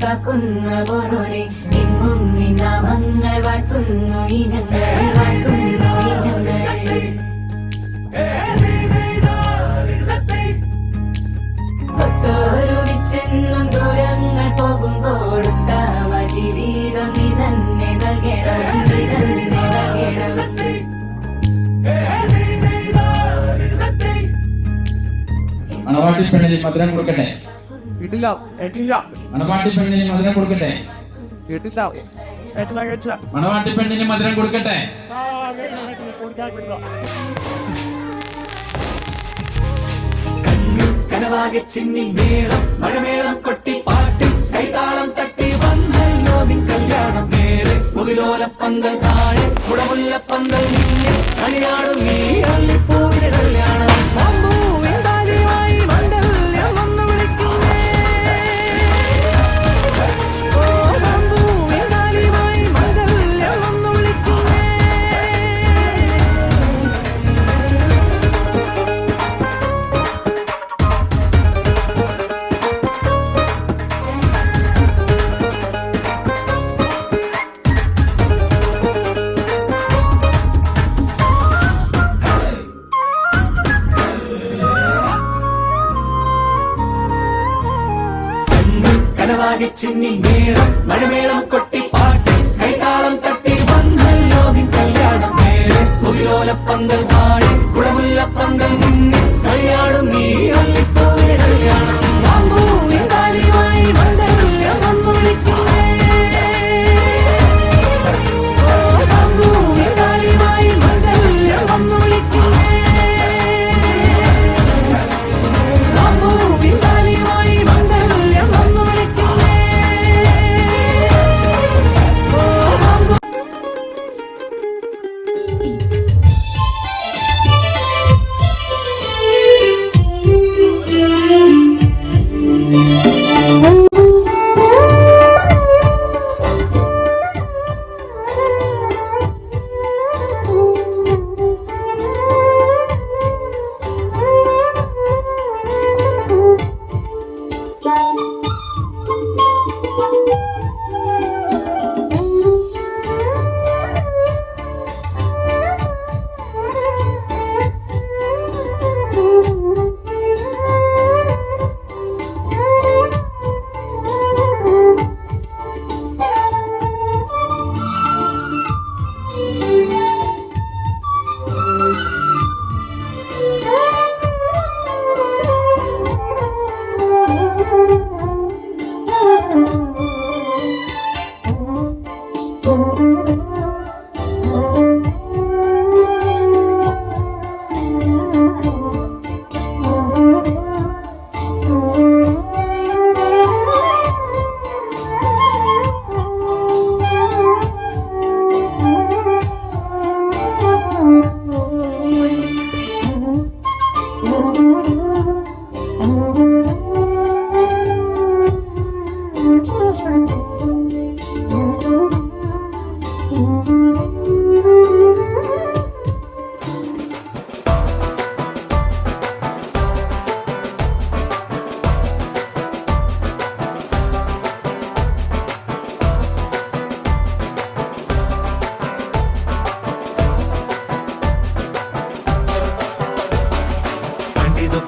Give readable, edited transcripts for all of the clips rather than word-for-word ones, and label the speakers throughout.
Speaker 1: കാക്കുന്ന പോരോനെ എങ്ങും നിന്നാമങ്ങൾ വാഴ്ത്തുന്നു ഇനങ്ങൾ വാഴ്ത്തുന്നു ഇനങ്ങൾ. ൊരുവിച്ചെന്നും ദൂരങ്ങൾ പോകുമ്പോൾ ഉത്തമ ജീവിതം നിതന്നെ നൽകണം നിതന്നെ നൽകണം.
Speaker 2: മണവാട്ടി പെണ്ണിന് മധുരം കൊടുക്കട്ടെ.
Speaker 3: വീട്ടില്ല ഏറ്റില്ല.
Speaker 2: മണവാട്ടി പെണ്ണിന് മധുരം കൊടുക്കട്ടെ.
Speaker 3: വീട്ടില്ല ഏറ്റില്ല.
Speaker 2: മണവാട്ടി പെണ്ണിന് മധുരം കൊടുക്കട്ടെ.
Speaker 4: കനവാകെ ചിന്നി മേളം മഴമേളം കൊട്ടി പാട്ടി കൈതാളം തട്ടി വന്നല്ലോ നിൻ കല്യാണം നേരെ മുകിലോലപ്പന്തൽ താഴെ കുടമുല്ലപ്പന്തൽ നിന്നെ കളിയാടും നീ അള്ളിപ്പൂവിന് കല്യാണം. കനവാകെ ചിന്നി മേളം മഴമേളം കൊട്ടി പാട്ടി കൈതാളം തട്ടി വന്നല്ലോ നിൻ കല്യാണം നേരെ മുകിലോലപ്പന്തൽ താഴെ കുടമുല്ലപ്പന്തൽ നിന്നെ കളിയാടും നീ അള്ളിപ്പൂവിന് കല്യാണം.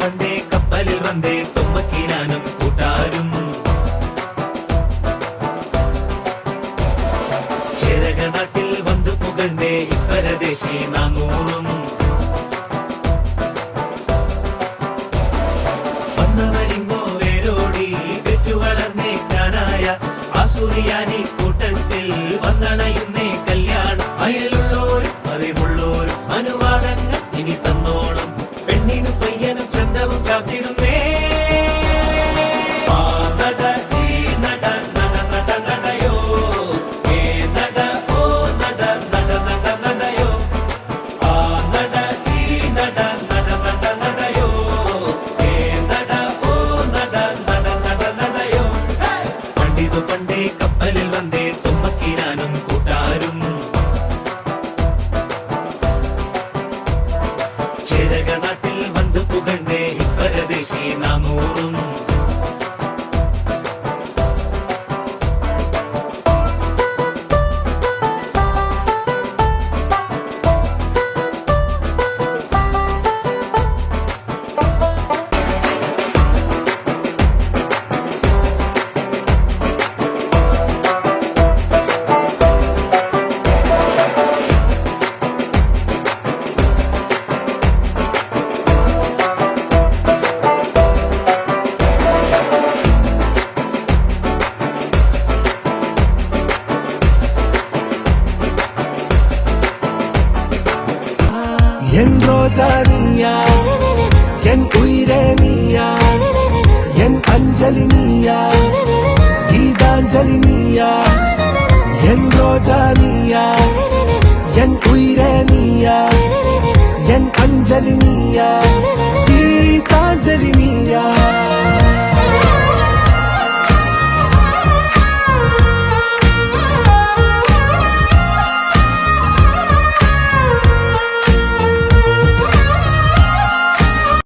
Speaker 5: പണ്ടേ കപ്പലിൽ വന്നേ തുമ്മക്കീനാനും കൂട്ടാരും ചേരക നാട്ടിൽ വന്നു പുകഴ്ന്നേ ഇപ്പരദേശി നാനൂറും വന്നവരിങ്ങോ വേരോടി വെറ്റു വളർന്നേ ജ്ഞാനായ ആസുറിയാനി കൂട്ടത്തിൽ വന്നണയുന്നേ കല്യാണം. അയലുള്ളോരും അറിവുള്ളോരും അനുവാദങ്ങൾ ഇനി തന്നോണം. പെണ്ണിനും പയ്യനും ചന്തവും ചാത്തിടുന്നേ. പണ്ടേ കപ്പലിൽ വന്നേ തുമ്മക്കീനാനും കൂട്ടാരും ചേരക നാട്ടിൽ വന്നു പുകഴ്ന്നേ ഇപ്പരദേശി നാനൂറും
Speaker 4: ரோஜா நீயா என் உயிரே நீயா என் அஞ்சலி நீயா கீதாஞ்சலி நீயா என் ரோஜா நீயா என் உயிரே நீயா என் அஞ்சலி நீயா கீதாஞ்சலி நீயா